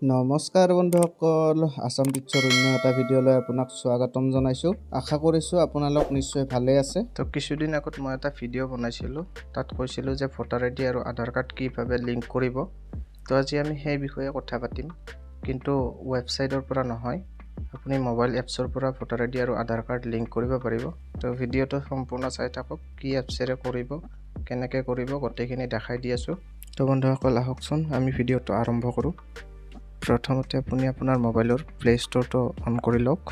নমস্কাৰ বন্ধুসকল, আসাম টিচাৰ অন্য এটা ভিডিঅ'লৈ আপোনাক স্বাগতম জনাইছোঁ। আশা কৰিছোঁ আপোনালোক নিশ্চয় ভালে আছে। তো কিছুদিন আগত মই এটা ভিডিঅ' বনাইছিলোঁ, তাত কৈছিলোঁ যে ভোটাৰ আইডি আৰু আধাৰ কাৰ্ড কিভাৱে লিংক কৰিব। তো আজি আমি সেই বিষয়ে কথা পাতিম, কিন্তু ৱেবছাইটৰ পৰা নহয়, আপুনি মোবাইল এপছৰ পৰা ভোটাৰ আইডি আৰু আধাৰ কাৰ্ড লিংক কৰিব পাৰিব। তো ভিডিঅ'টো সম্পূৰ্ণ চাই থাকক, কি এপছেৰে কৰিব, কেনেকৈ কৰিব, গোটেইখিনি দেখাই দি আছোঁ। তো বন্ধুসকল আহকচোন আমি ভিডিঅ'টো আৰম্ভ কৰোঁ। প্ৰথমতে আপুনি আপোনাৰ মোবাইলৰ প্লে ষ্ট'ৰটো অন কৰি লওক।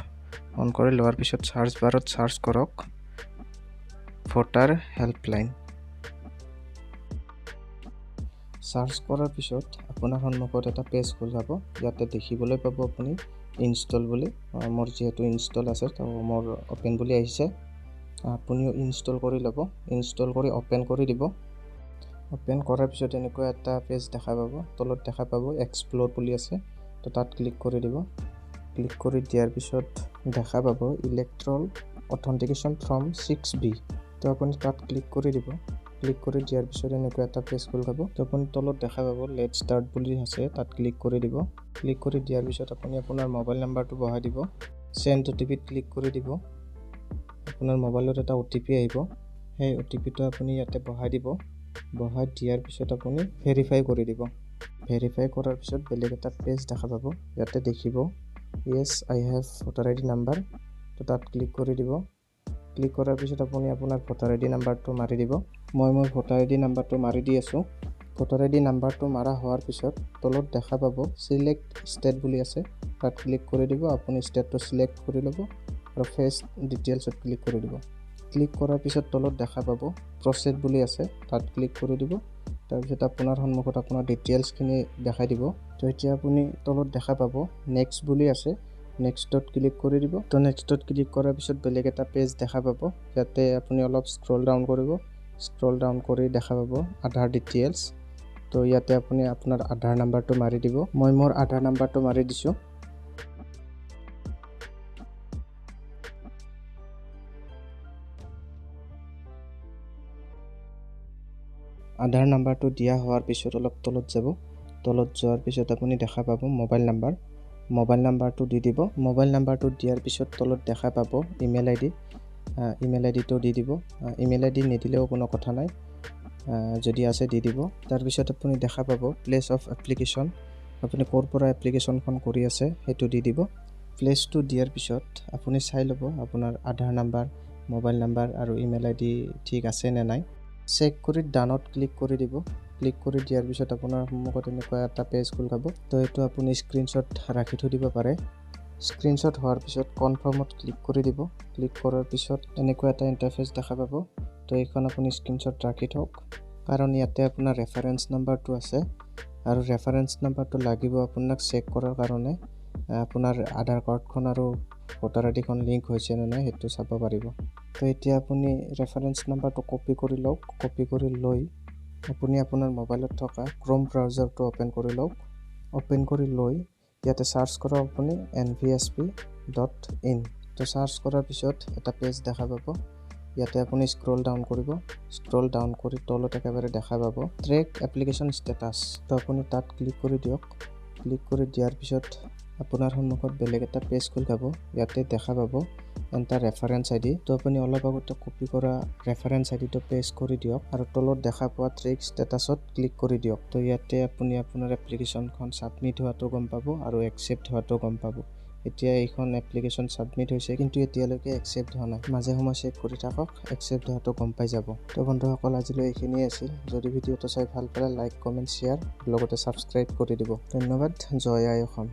অন কৰি লোৱাৰ পিছত চাৰ্চ বাৰত চাৰ্চ কৰক ভোটাৰ হেল্পলাইন। চাৰ্চ কৰাৰ পিছত আপোনাৰ সন্মুখত এটা পেজ খোল যাব। ইয়াতে দেখিবলৈ পাব আপুনি ইনষ্টল বুলি। মোৰ যিহেতু ইনষ্টল আছে তো মোৰ অপেন বুলি আহিছে। আপুনিও ইনষ্টল কৰি ল'ব। ইনষ্টল কৰি অপেন কৰি দিব। অপেন কৰাৰ পিছত এনেকুৱা এটা পেজ দেখা পাব। তলত দেখা পাব এক্সপ্ল'ৰ বুলি আছে, তো তাত ক্লিক কৰি দিব। ক্লিক কৰি দিয়াৰ পিছত দেখা পাব ইলেক্ট্ৰল অথেণ্টিকেশ্যন ফ্ৰম 6B, তো আপুনি তাত ক্লিক কৰি দিব। ক্লিক কৰি দিয়াৰ পিছত এনেকুৱা এটা পেজ খোল খাব। তো আপুনি তলত দেখা পাব লেট ষ্টাৰ্ট বুলি আছে, তাত ক্লিক কৰি দিব। ক্লিক কৰি দিয়াৰ পিছত আপুনি আপোনাৰ মোবাইল নাম্বাৰটো বহাই দিব। চেণ্ড OTP-ত ক্লিক কৰি দিব। আপোনাৰ মোবাইলত এটা OTP আহিব, সেই OTP-টো আপুনি ইয়াতে বহাই দিব। বহাই দিয়াৰ পিছত আপুনি ভেৰিফাই কৰি দিব। ভেৰিফাই কৰাৰ পিছত বেলেগ এটা পেজ দেখা পাব। ইয়াতে দেখিব য়েছ আই হেভ ভোটাৰ আইডি নাম্বাৰ, তো তাত ক্লিক কৰি দিব। ক্লিক কৰাৰ পিছত আপুনি আপোনাৰ ভোটাৰ আইডি নাম্বাৰটো মাৰি দিব। মই মোৰ ভোটাৰ আইডি নাম্বাৰটো মাৰি দি আছোঁ। ভোটাৰ আইডি নাম্বাৰটো মাৰা হোৱাৰ পিছত তলত দেখা পাব চিলেক্ট ষ্টেট বুলি আছে, তাত ক্লিক কৰি দিব। আপুনি ষ্টেটটো চিলেক্ট কৰি ল'ব আৰু ফেচ ডিটেইলছত ক্লিক কৰি দিব। ক্লিক কৰাৰ পিছত তলত দেখা পাব প্ৰচেড বুলি আছে, তাত ক্লিক কৰি দিব। তাৰপিছত আপোনাৰ সন্মুখত আপোনাৰ ডিটেইলছখিনি দেখাই দিব। তো এতিয়া আপুনি তলত দেখা পাব নেক্সট বুলি আছে, নেক্সটত ক্লিক কৰি দিব। তো নেক্সটত ক্লিক কৰাৰ পিছত বেলেগ এটা পেজ দেখা পাব। ইয়াতে আপুনি অলপ স্ক্ৰল ডাউন কৰিব। স্ক্ৰল ডাউন কৰি দেখা পাব আধাৰ ডিটেইলছ, তো ইয়াতে আপুনি আপোনাৰ আধাৰ নাম্বাৰটো মাৰি দিব। মই মোৰ আধাৰ নাম্বাৰটো মাৰি দিছোঁ। আধাৰ নাম্বাৰটো দিয়া হোৱাৰ পিছত অলপ তলত যাব। তলত যোৱাৰ পিছত আপুনি দেখা পাব মোবাইল নাম্বাৰ। মোবাইল নাম্বাৰটো দি দিব। মোবাইল নাম্বাৰটো দিয়াৰ পিছত তলত দেখা পাব ইমেইল আইডি। ইমেইল আইডিটো দি দিব। ইমেইল আইডি নিদিলেও কোনো কথা নাই, যদি আছে দি দিব। তাৰপিছত আপুনি দেখা পাব প্লেচ অফ এপ্লিকেশ্যন, আপুনি ক'ৰ পৰা এপ্লিকেশ্যনখন কৰি আছে সেইটো দি দিব। প্লেচটো দিয়াৰ পিছত আপুনি চাই ল'ব আপোনাৰ আধাৰ নাম্বাৰ, মোবাইল নাম্বাৰ আৰু ইমেইল আইডি ঠিক আছে নে নাই। চেক কৰি ডানত ক্লিক কৰি দিব। ক্লিক কৰি দিয়াৰ পিছত আপোনাৰ সন্মুখত এনেকুৱা এটা পেজ খোল খাব। তো এইটো আপুনি স্ক্ৰীনশ্বট ৰাখি থৈ দিব পাৰে। স্ক্ৰীনশ্বট হোৱাৰ পিছত কনফাৰ্মত ক্লিক কৰি দিব। ক্লিক কৰাৰ পিছত এনেকুৱা এটা ইণ্টাৰফেচ দেখা পাব। তো এইখন আপুনি স্ক্ৰীনশ্বট ৰাখি থওক, কাৰণ ইয়াতে আপোনাৰ ৰেফাৰেঞ্চ নাম্বাৰটো আছে আৰু ৰেফাৰেঞ্চ নাম্বাৰটো লাগিব আপোনাক চেক কৰাৰ কাৰণে। আপোনাৰ আধাৰ কাৰ্ডখন আৰু ভোটাৰ আইডিখন লিংক হৈছে নে নাই সেইটো চাব পাৰিব। তো এতিয়া আপুনি ৰেফাৰেঞ্চ নাম্বাৰটো কপি কৰি লওক। কপি কৰি লৈ আপুনি আপোনাৰ মোবাইলত থকা ক্ৰ'ম ব্ৰাউজাৰটো অ'পেন কৰি লওক। অ'পেন কৰি লৈ ইয়াতে চাৰ্চ কৰক আপুনি nvsp.in। তো চাৰ্চ কৰাৰ পিছত এটা পেজ দেখা পাব। ইয়াতে আপুনি স্ক্ৰল ডাউন কৰিব। স্ক্ৰল ডাউন কৰি তলত একেবাৰে দেখা পাব ট্ৰেক এপ্লিকেশ্যন ষ্টেটাছ, তো আপুনি তাত ক্লিক কৰি দিয়ক। ক্লিক কৰি দিয়াৰ পিছত আপোনাৰ সন্মুখত বেলেগ এটা পেজ খোল খাব। ইয়াতে দেখা পাব এণ্টাৰ ৰেফাৰেঞ্চ আইডি, তো আপুনি অলপ আগতে কপি কৰা ৰেফাৰেঞ্চ আইডিটো পেষ্ট কৰি দিয়ক আৰু তলত দেখা পোৱা ট্ৰেক ষ্টেটাছত ক্লিক কৰি দিয়ক। তো ইয়াতে আপুনি আপোনাৰ এপ্লিকেশ্যনখন ছাবমিট হোৱাটো গম পাব আৰু একচেপ্ট হোৱাটো গম পাব। এতিয়া এইখন এপ্লিকেশ্যন ছাবমিট হৈছে, কিন্তু এতিয়ালৈকে একচেপ্ট হোৱা নাই। মাজে সময়ে চেক কৰি থাকক, একচেপ্ট হোৱাটো গম পাই যাব। তো বন্ধুসকল আজিলৈ এইখিনিয়ে আছিল। যদি ভিডিঅ'টো চাই ভাল পালে লাইক, কমেণ্ট, শ্বেয়াৰ লগতে ছাবস্ক্ৰাইব কৰি দিব। ধন্যবাদ। জয় আই অসম।